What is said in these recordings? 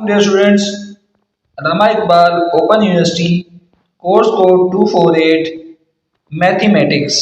Dear students, Rama Iqbal, Open University, course code 248, Mathematics.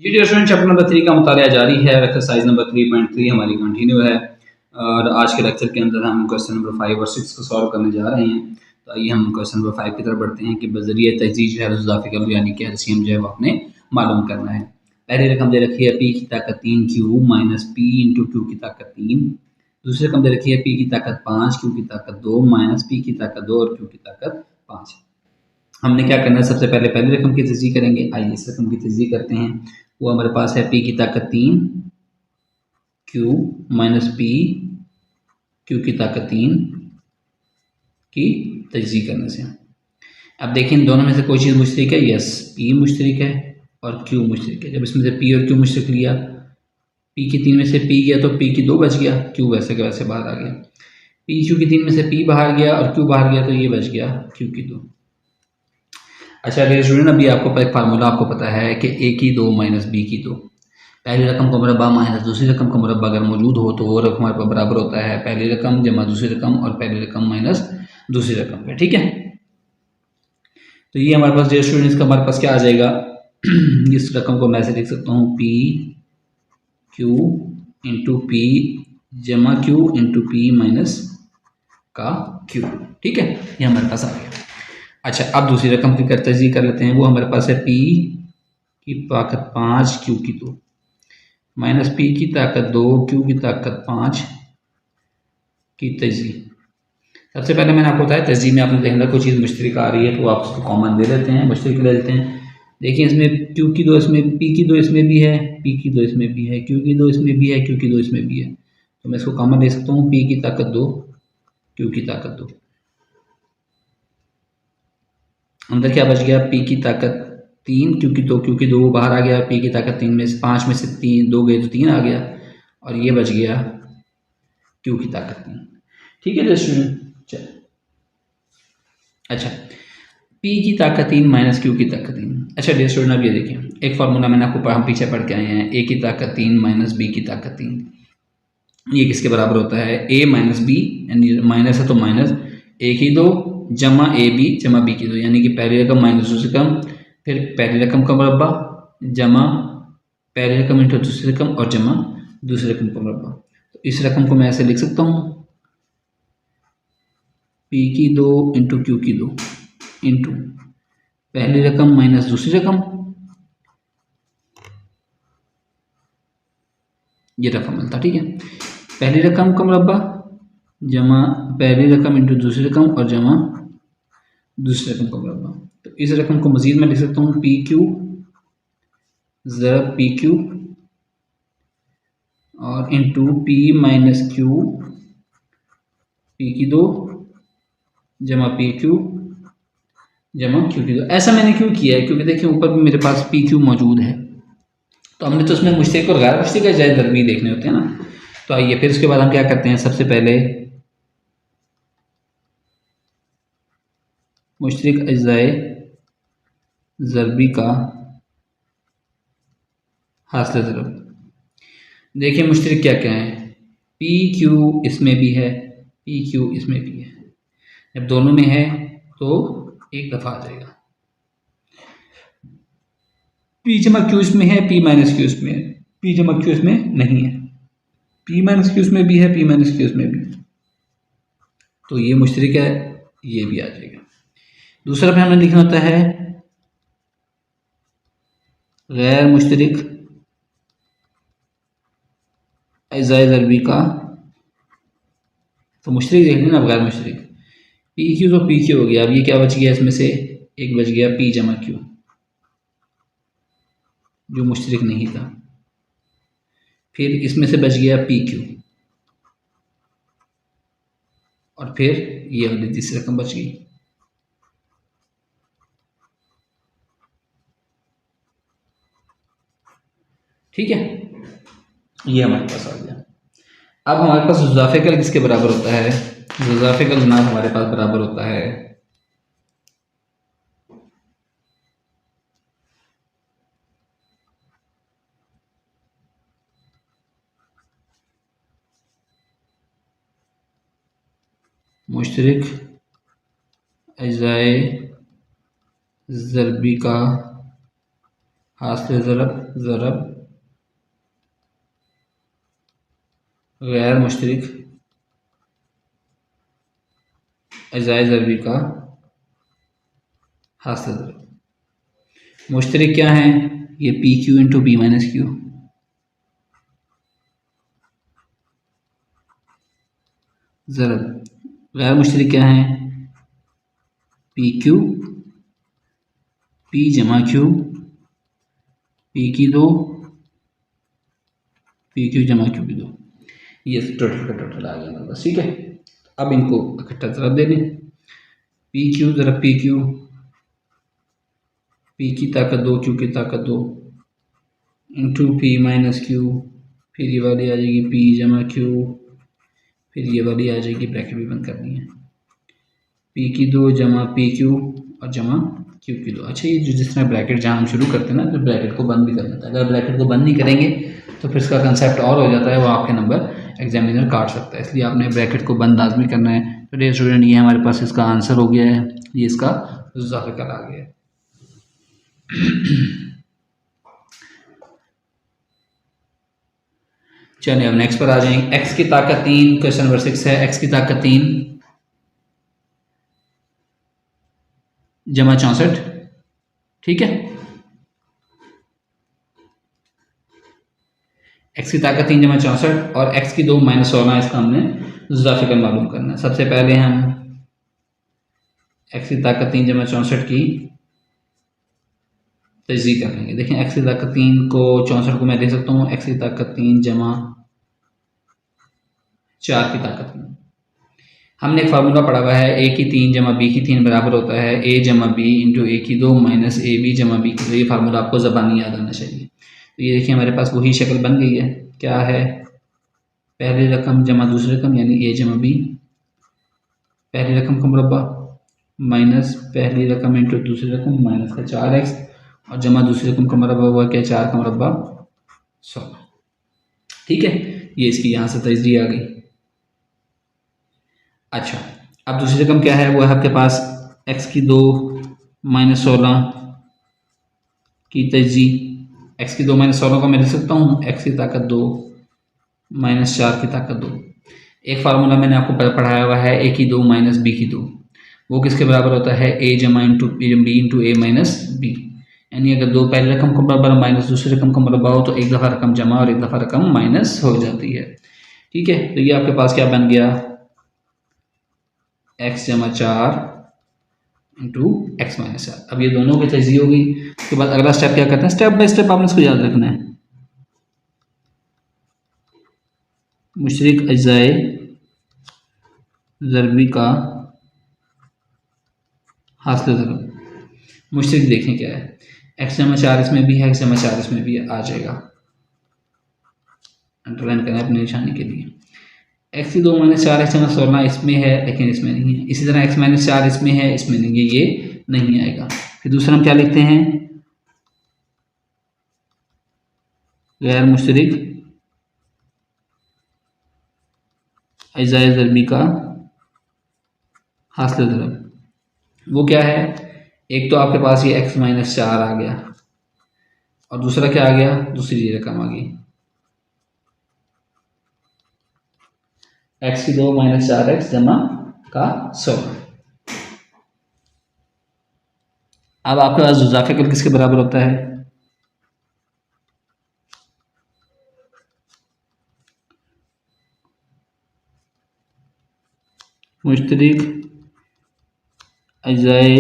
जी dear student, chapter number 3 का मुताला जारी है। Exercise number 3.3 हमारी continue है और आज के लेक्चर के अंदर हम क्वेश्चन नंबर 5 और 6 को सॉल्व करने जा रहे हैं। तो आइए हम क्वेश्चन नंबर 5 की तरफ बढ़ते हैं कि बजरिए तहजीज है इजाफी यानी कि एलसीएम जो है वो आपने मालूम करना है। पहली रकम दे रखी है पी की ताकत 3 Q minus P into Q की ताकत 3। दूसरी रकम दे रखी है पी की ताकत 5 क्यू की ताकत 2 माइनस पी की ताकत 2 और क्यू की ताकत 5। हमने क्या करना है, सबसे पहले पहली रकम की तजदीद करेंगे। आइए इस रकम की तजदीद करते हैं। वो हमारे पास है पी की ताकत 3 क्यू माइनस पी क्यू की ताकत 3 की तजदीद करने से। अब देखिए इन दोनों में से कोई चीज़ मुश्तरक है। यस, पी मुश्तरक है और क्यू मुश्तरक है। जब इसमें से पी और क्यू मुश्तरक लिया, पी की 3 में से पी गया तो पी की 2 बच गया, क्यू वैसे के वैसे बाहर आ गया। पी क्यू की 3 में से पी बाहर गया और क्यू बाहर गया तो ये बच गया क्यू की 2। अच्छा डियर स्टूडेंट, अभी आपको एक फार्मूला आपको पता है कि ए की 2 माइनस बी की 2। पहली रकम का मुरब्बा माइनस दूसरी रकम का मुरब्बा अगर मौजूद हो तो वो रकम हमारे पास बराबर होता है पहली रकम जमा दूसरी रकम और पहली रकम माइनस दूसरी रकम का। ठीक है, तो ये हमारे पास डियर स्टूडेंट इसका हमारे पास क्या आ जाएगा इस रकम को मैं ऐसे लिख सकता हूँ पी क्यू इंटू पी जमा क्यू इंटू पी माइनस का क्यू। ठीक है, ये हमारे पास आ गया। अच्छा, अब दूसरी रकम की तजदीद कर लेते हैं। वो हमारे पास है पी की ताकत 5 क्यू की 2 माइनस पी की ताकत 2 क्यू की ताकत 5 की तजदीद। सबसे पहले मैंने आपको बताया तजदीद में आपने देखना कोई चीज़ मुश्तरक आ रही है तो आप उसको कॉमन ले लेते हैं, मुश्तरक ले लेते हैं। देखिए इसमें क्यू की 2 इसमें, पी की 2 इसमें भी है, पी की 2 इसमें भी है, क्यू की 2 इसमें भी है, क्यू की 2 इसमें भी है। तो मैं इसको कॉमन ले सकता हूँ, पी की ताकत 2 क्यू की ताकत 2। अंदर क्या बच गया, पी की ताकत 3 क्यू की 2 बाहर आ गया। पी की ताकत 3 में से 5 में से 3 2 गए तो 3 आ गया और ये बच गया क्यू की ताकत 3। ठीक है स्टूडेंट, चल अच्छा, P की ताकत 3 माइनस क्यू की ताकत 3। अच्छा डियर स्टूडेंट, अब ये देखिए एक फार्मूला मैंने आपको हम पीछे पढ़ के आए हैं, ए की ताकत 3 माइनस बी की ताकत 3। ये किसके बराबर होता है, ए माइनस बी, यानी माइनस है तो माइनस ए की 2 जमा ए बी जमा बी की 2, यानी कि पहली रकम माइनस दूसरी रकम, फिर पहली रकम का मुरब्बा जमा पहली रकम इंटू दूसरी रकम और जमा दूसरी रकम का मुरब्बा। तो इस रकम को मैं ऐसे लिख सकता हूँ, पी की 2 इंटू क्यू की 2 इंटू पहली रकम माइनस दूसरी रकम, ये रकम मिलता। ठीक है, पहली रकम का मुरब्बा जमा पहली रकम इंटू दूसरी रकम और जमा दूसरी रकम का मुरब्बा। तो इस रकम को मजीद मैं लिख सकता हूँ पी क्यू ज़रब पी क्यू और into P minus Q P की 2 जमा पी क्यू जमा क्यू की 2। ऐसा मैंने क्यों किया है, क्योंकि देखिए ऊपर भी मेरे पास पी क्यू मौजूद है, तो हमने तो उसमें मुश्तरक और गैर मुश्तरक अजाए दरबी देखने होते हैं ना। तो आइए फिर उसके बाद हम क्या करते हैं, सबसे पहले मुश्तरक अजाए ज़रबी का हासिल ज़रब। देखिए मुश्तरक क्या क्या है, पी क्यू इसमें भी है, पी क्यू इसमें भी है। जब दोनों में है तो एक दफ़ा आ जाएगा। पी जमा क्यू इसमें है, पी माइनस क्यू इसमें है, पी जमा क्यू इसमें नहीं है, पी माइनस क्यू इसमें भी है, पी माइनस क्यू इसमें भी है, तो ये मुश्तरक है, ये भी आ जाएगा। दूसरा पे हमें लिखना होता है गैर मुश्तरक अज़ाए ज़रबी का, तो मुश्तरक देख लेना, अब गैर मुश्तरक पी क्यू तो पी क्यू हो गया। अब ये क्या बच गया, इसमें से एक बच गया पी जमा क्यू जो मुश्तरक नहीं था, फिर इसमें से बच गया पी क्यू और फिर ये वाली तीसरी रकम बच गई। ठीक है, ये हमारे पास आ गया। अब हमारे पास ज़ुजाफ़िकल किसके बराबर होता है, ज़ुजाफ़िकल जनाब हमारे पास बराबर होता है मुश्तरिक अज़ाए ज़रबी का हासिल ज़रब गैर मुश्तरिक अज़ाए ज़रबी का हासिल ज़रब। मुश्तरिक क्या है? ये P Q into P minus Q. ज़रब गैर मुश्तरिक क्या है? पी क्यू पी जमा क्यू पी की दो पी क्यू जमा क्यू की दो, ये टोटल का टोटल आ गया बस। ठीक है, अब इनको इकट्ठा ज़रब दे दें। पी क्यू ज़रब पी क्यू, पी की ताकत दो क्यू की ताकत दो इंटू पी माइनस क्यू, फिर ये वाली आ जाएगी पी जमा क्यू, फिर ये वाली आ जाएगी, ब्रैकेट भी बंद करनी है, पी की दो जमा पी क्यू और जमा क्यू की दो। अच्छा, ये जो जिस तरह ब्रैकेट जहाँ हम शुरू करते हैं ना, तो ब्रैकेट को बंद भी कर देता है। अगर ब्रैकेट को बंद नहीं करेंगे तो फिर इसका कंसेप्ट और हो जाता है, वो आपके नंबर एग्जामिनर काट सकता है। इसलिए आपने ब्रैकेट को बंद लाजमी करना है। तो डियर स्टूडेंट, ये हमारे पास इसका आंसर हो गया है, ये इसका ज़ाफ़िकल आ गया है। चलिए अब नेक्स्ट पर आ जाएंगे। एक्स की ताकत 3, क्वेश्चन नंबर 6 है। एक्स की ताकत 3 जमा 64, ठीक है। एक्स की ताकत 3 जमा 64 और एक्स की 2 माइनस 16, इसका हमने ज़ाफ़िकल मालूम करना है। सबसे पहले हम एक्स की ताकत 3 जमा 64 की तजज़ीह कर लेंगे। देखें, एक्स की ताकत 3 को 64 को मैं दे सकता हूँ एक्स की ताकत 3 जमा 4 की ताकत 3। हमने एक फार्मूला पढ़ा हुआ है, ए की 3 जमा बी की 3 बराबर होता है ए जमा बी इंटू ए की 2 माइनस ए बी जमा बी की 2। ये फार्मूला आपको ज़बानी याद आना चाहिए। तो ये देखिए हमारे पास वही शक्ल बन गई है। क्या है? पहली रकम जमा दूसरी रकम यानी ए जमा बी, पहली रकम का मुरब्बा माइनस पहली रकम इंटू दूसरी रकम माइनस का 4x और जमा दूसरी रकम का मुरब्बा हुआ क्या? 4 का मुरब्बा 16। ठीक है, ये इसकी यहाँ से तजज़ीह आ गई। अच्छा, अब दूसरी रकम क्या है? वो है आपके पास x की 2 माइनस 16 की तजज़ीह। x की 2 माइनस 16 को मैं लिख सकता हूँ x की ताकत 2 माइनस 4 की ताकत 2। एक फार्मूला मैंने आपको पढ़ाया हुआ है a की 2 माइनस b की 2, वो किसके बराबर होता है? a जमा इंटू बी इंटू ए माइनस बी। यानी अगर दो पहली रकम का मुरब्बा माइनस दूसरी रकम का मुरब्बा हो तो एक दफ़ा रकम जमा और एक दफ़ा रकम माइनस हो जाती है। ठीक है, तो ये आपके पास क्या बन गया? x जमा 4 इंटू एक्स माइनस 4। अब ये दोनों की तजज़ीह हो गई। उसके बाद अगला स्टेप क्या करते हैं? स्टेप बाय स्टेप आपने इसको याद रखना है। मुशरिक अज़ाए ज़रबी का हासिल ज़रब। मुशरिक देखें क्या है? एक्स जमा 4 इसमें भी है, एक्स जमा 4 इसमें भी आ जाएगा, अंडरलाइन करें अपनी निशानी के लिए। एक्स की 2 माइनस 4 एक्स जमा 16 इसमें है लेकिन इसमें नहीं है। इसी तरह एक्स माइनस 4 इसमें है, इसमें नहीं है, ये नहीं आएगा। फिर दूसरा हम क्या लिखते हैं? गैर मुशतरिक अज़ाए ज़रबी का हासिल ज़रब। वो क्या है? एक तो आपके पास ये x माइनस 4 आ गया और दूसरा क्या आ गया? दूसरी रकम आ गई x की 2 माइनस 4x जमा का 16। अब आपके पास ज़ाफ़िकल किसके बराबर होता है? मुश्तरिक अज़ाए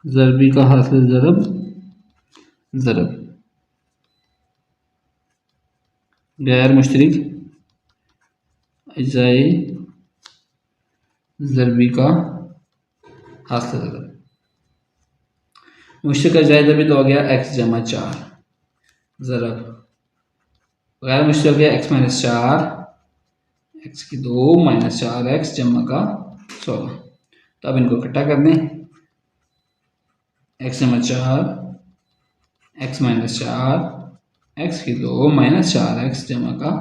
ज़रबी का हासिल ज़रब गैर मुश्तरिक अज़ाए ज़रबी का हासिल ज़रब। मुश्तरिक अज़ाए ज़रबी तो हो गया x जमा 4 ज़रब, गैर मुश्तरिक हो गया x माइनस 4 x की 2 माइनस 4x जमा का 16। तो अब इनको इकट्ठा कर दें, x जमा 4 x माइनस 4 x की 2 माइनस 4x जमा का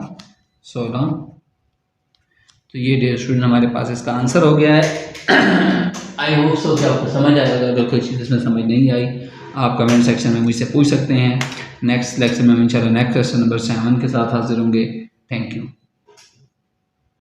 16। तो ये डियर स्टूडेंट हमारे पास इसका आंसर हो गया है। आई होप सो कि आपको समझ आएगा। अगर कोई चीज़ इसमें समझ नहीं आई आप कमेंट सेक्शन में मुझसे पूछ सकते हैं। नेक्स्ट लेक्चर में हम इंशाल्लाह नेक्स्ट क्वेश्चन नंबर 7 के साथ हाजिर होंगे। Thank you.